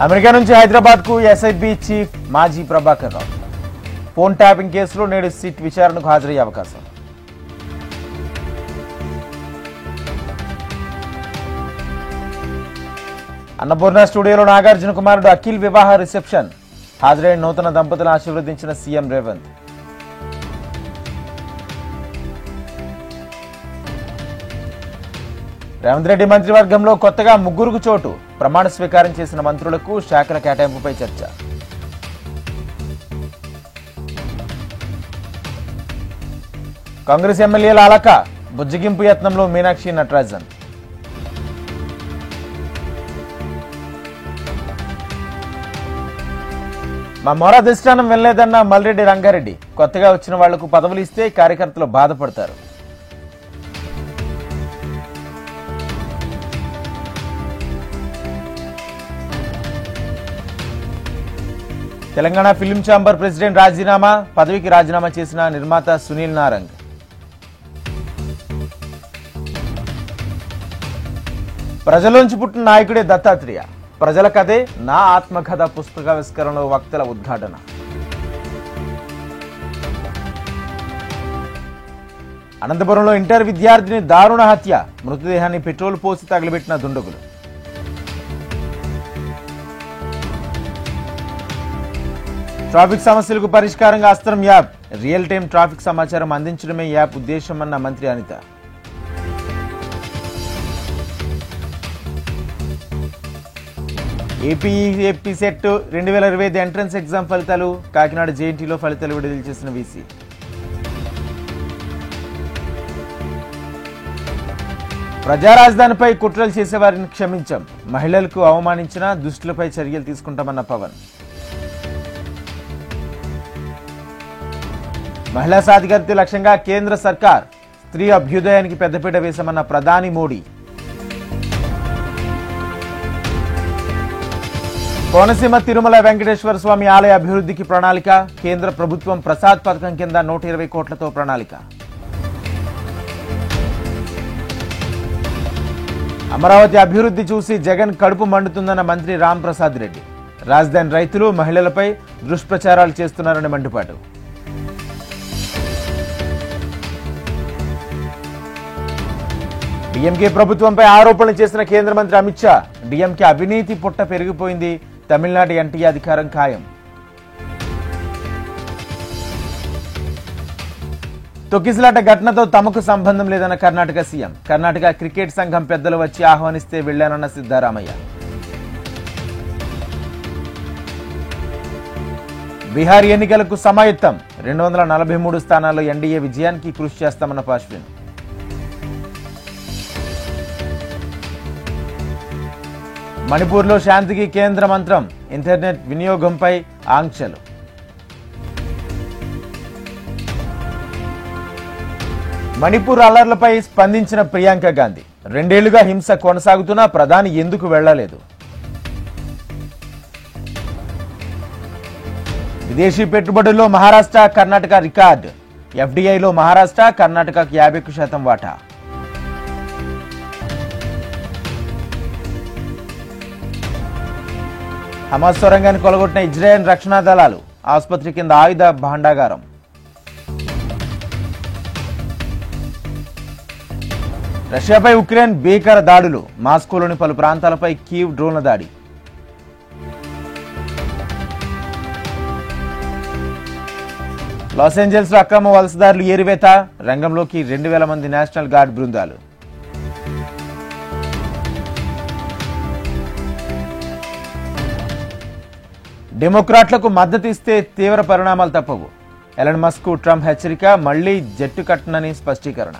America నుంచి హైదరాబాద్ కు SIB chief మాజీ ప్రభాకర్ రావు ఫోన్ ట్యాపింగ్ కేసులో నేడు సిట్ విచారణకు హాజరయ్యే అవకాశం. అన్నపూర్ణ స్టూడియోలో నాగార్జున కుమారుడు అఖిల్ వివాహ రిసెప్షన్. హాజరైన నూతన దంపతులను ఆశీర్వదించిన సీఎం రేవంత్. రేవంత్ రెడ్డి మంత్రివర్గంలో కొత్తగా ముగ్గురుకు చోటు. ప్రమాణ స్వీకారం చేసిన మంత్రులకు శాఖల కేటాయింపుపై చర్చ. కాంగ్రెస్ ఎమ్మెల్యేల అలక. బుజ్జగింపు యత్నంలో మీనాక్షి నటరాజన్. మా మొరాధిష్టానం వెళ్లేదన్న మల్రెడ్డి రంగారెడ్డి. కొత్తగా వచ్చిన వాళ్లకు పదవులు ఇస్తే కార్యకర్తలు బాధపడతారు. తెలంగాణ ఫిలిం ఛాంబర్ ప్రెసిడెంట్ రాజీనామా. పదవికి రాజీనామా చేసిన నిర్మాత సునీల్ నారంగ్. ప్రజలోంచి పుట్టిన నాయకుడే దత్తాత్రేయ. ప్రజల కథే నా ఆత్మకథ పుస్తకావిష్కరణలో వక్తల ఉద్ఘాటన. అనంతపురంలో ఇంటర్ విద్యార్థిని దారుణ హత్య. మృతదేహాన్ని పెట్రోల్ పోసి తగిలిబెట్టిన దుండగులు. ట్రాఫిక్ సమస్యలకు పరిష్కారంగా అస్త్రం యాప్. రియల్ టైం ట్రాఫిక్ సమాచారం అందించడమే యాప్ ఉద్దేశమన్న మంత్రి Anitha. AP SET 2025 entrance exam ఫలితాలు. కాకినాడ జేఎన్టీలో ఫలితాలు విడుదల చేసిన వీసీ. ప్రజా రాజధానిపై కుట్రలు చేసేవారిని క్షమించాం. మహిళలకు అవమానించిన దుష్టులపై చర్యలు తీసుకుంటామన్న పవన్. మహిళా సాధికారత లక్ష్యంగా కేంద్ర సర్కార్. స్త్రీ అభ్యుదయానికి పెద్దపీట వేశామన్న ప్రధాని మోడీ. కోనసీమ తిరుమల వెంకటేశ్వర స్వామి ఆలయ అభివృద్ధికి ప్రణాళిక. కేంద్ర ప్రభుత్వం ప్రసాద్ పథకం కింద 120 కోట్లతో ప్రణాళిక. అమరావతి అభివృద్ధి చూసి జగన్ కడుపు మండుతుందన్న మంత్రి రాంప్రసాద్ రెడ్డి. రాజధాని రైతులు మహిళలపై దుష్ప్రచారాలు చేస్తున్నారని మండిపాటు. డీఎంకే ప్రభుత్వంపై ఆరోపణలు చేసిన కేంద్ర మంత్రి అమిత్ షా. డీఎంకే అవినీతి పుట్ట పెరిగిపోయింది. తమిళనాడు ఎన్టీఏ అధికారం ఖాయం. తొక్కిసలాట ఘటనతో తమకు సంబంధం లేదన్న కర్ణాటక సీఎం. కర్ణాటక క్రికెట్ సంఘం పెద్దలు వచ్చి ఆహ్వానిస్తే వెళ్లానన్న సిద్దారామయ్య. బీహార్ ఎన్నికలకు సమాయత్తం. 243 స్థానాల్లో ఎన్డీఏ విజయానికి కృషి చేస్తామన్న పాశ్విన్. మణిపూర్లో శాంతికి కేంద్ర మంత్రం. ఇంటర్నెట్ వినియోగంపై ఆంక్షలు. మణిపూర్ అల్లర్లపై స్పందించిన ప్రియాంక గాంధీ. 2 ఏళ్లుగా హింస కొనసాగుతున్నా ప్రధాని ఎందుకు వెళ్లలేదు? విదేశీ పెట్టుబడుల్లో మహారాష్ట్ర కర్ణాటక రికార్డు. ఎఫ్డీఐలో మహారాష్ట్ర కర్ణాటకకు 51% వాటా. హమాస్ సొరంగాన్ని కొలగొట్టిన ఇజ్రాయెల్ రక్షణ దళాలు. ఆసుపత్రి కింద ఆయుధ భాండాగారం. రష్యాపై ఉక్రెయిన్ భీకర దాడులు. మాస్కోలోని పలు ప్రాంతాలపై కీవ్ డ్రోన్ల దాడి. లాస్ ఏంజల్స్ లో అక్రమ వలసదారులు ఏరివేత. రంగంలోకి 2000 మంది నేషనల్ గార్డ్ బృందాలు. డెమోక్రాట్లకు మద్దతు ఇస్తే తీవ్ర పరిణామాలు తప్పవు. ఎలన్ మస్క్ ట్రంప్ హెచ్చరిక. మళ్లీ జట్టు కట్టనని స్పష్టీకరణ.